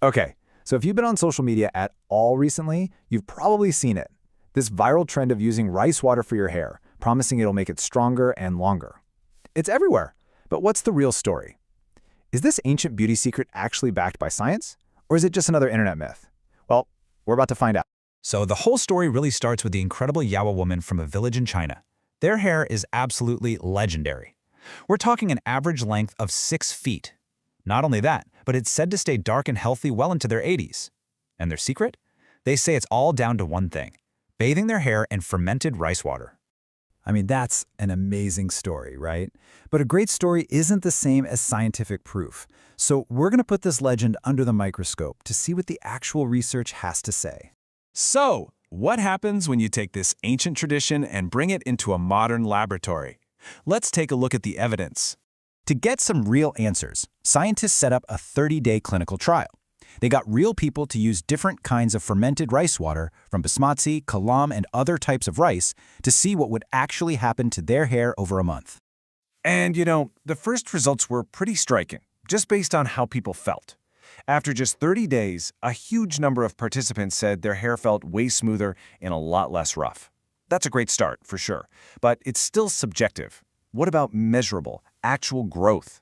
Okay, so if you've been on social media at all recently, you've probably seen it. This viral trend of using rice water for your hair, promising it'll make it stronger and longer. It's everywhere. But what's the real story? Is this ancient beauty secret actually backed by science? Or is it just another internet myth? Well, we're about to find out. So the whole story really starts with the incredible Yawa woman from a village in China. Their hair is absolutely legendary. We're talking an average length of 6 feet. Not only that, but it's said to stay dark and healthy well into their 80s. And their secret? They say it's all down to one thing: bathing their hair in fermented rice water. I mean, that's an amazing story, right? But a great story isn't the same as scientific proof. So we're going to put this legend under the microscope to see what the actual research has to say. So, what happens when you take this ancient tradition and bring it into a modern laboratory? Let's take a look at the evidence. To get some real answers, scientists set up a 30-day clinical trial. They got real people to use different kinds of fermented rice water from basmati, kalam, and other types of rice to see what would actually happen to their hair over a month. And the first results were pretty striking, just based on how people felt. After just 30 days, a huge number of participants said their hair felt way smoother and a lot less rough. That's a great start, for sure, but it's still subjective. What about measurable, actual growth?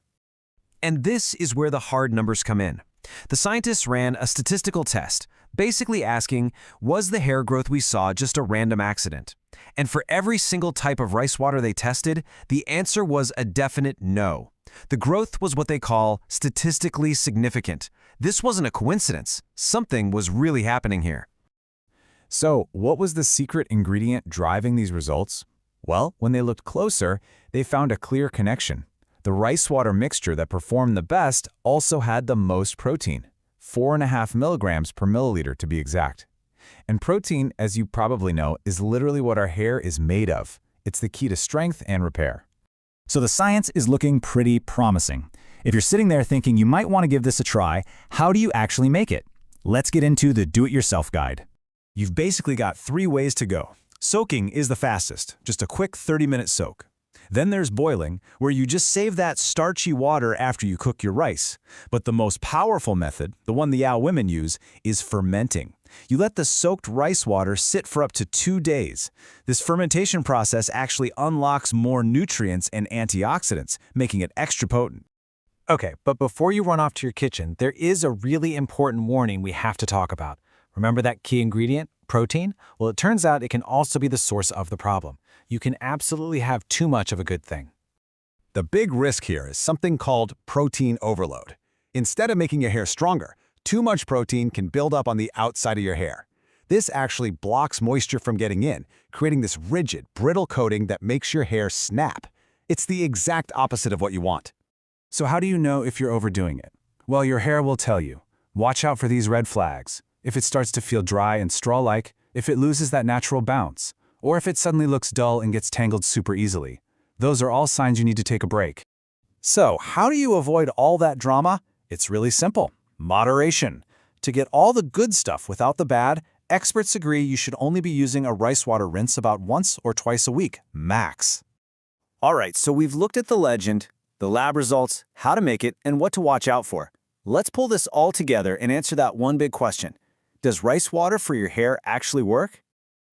And this is where the hard numbers come in. The scientists ran a statistical test, basically asking, was the hair growth we saw just a random accident? And for every single type of rice water they tested, the answer was a definite no. The growth was what they call statistically significant. This wasn't a coincidence. Something was really happening here. So, what was the secret ingredient driving these results? Well, when they looked closer, they found a clear connection. The rice water mixture that performed the best also had the most protein, 4.5 milligrams per milliliter to be exact. And protein, as you probably know, is literally what our hair is made of. It's the key to strength and repair. So the science is looking pretty promising. If you're sitting there thinking you might want to give this a try, how do you actually make it? Let's get into the do-it-yourself guide. You've basically got 3 ways to go. Soaking is the fastest, just a quick 30-minute soak. Then there's boiling, where you just save that starchy water after you cook your rice. But the most powerful method, the one the Yao women use, is fermenting. You let the soaked rice water sit for up to 2 days. This fermentation process actually unlocks more nutrients and antioxidants, making it extra potent. Okay, but before you run off to your kitchen, there is a really important warning we have to talk about. Remember that key ingredient, protein? Well, it turns out it can also be the source of the problem. You can absolutely have too much of a good thing. The big risk here is something called protein overload. Instead of making your hair stronger, too much protein can build up on the outside of your hair. This actually blocks moisture from getting in, creating this rigid, brittle coating that makes your hair snap. It's the exact opposite of what you want. So how do you know if you're overdoing it? Well, your hair will tell you. Watch out for these red flags. If it starts to feel dry and straw-like, if it loses that natural bounce, or if it suddenly looks dull and gets tangled super easily. Those are all signs you need to take a break. So, how do you avoid all that drama? It's really simple. Moderation. To get all the good stuff without the bad, experts agree you should only be using a rice water rinse about once or twice a week, max. All right, so we've looked at the legend, the lab results, how to make it, and what to watch out for. Let's pull this all together and answer that one big question. Does rice water for your hair actually work?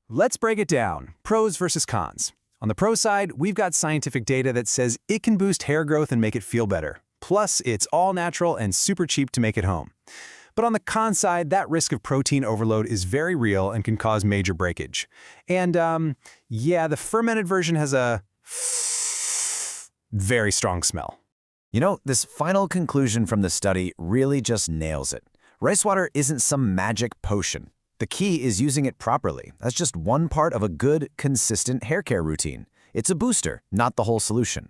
Let's break it down. Pros versus cons. On the pro side, we've got scientific data that says it can boost hair growth and make it feel better. Plus, it's all natural and super cheap to make at home. But on the con side, that risk of protein overload is very real and can cause major breakage. And yeah, the fermented version has a very strong smell. You know, this final conclusion from the study really just nails it. Rice water isn't some magic potion. The key is using it properly. That's just one part of a good, consistent hair care routine. It's a booster, not the whole solution.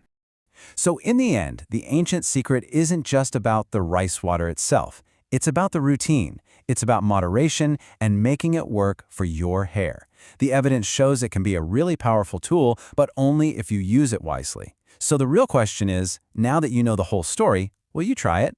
So in the end, the ancient secret isn't just about the rice water itself. It's about the routine. It's about moderation and making it work for your hair. The evidence shows it can be a really powerful tool, but only if you use it wisely. So the real question is, now that you know the whole story, will you try it?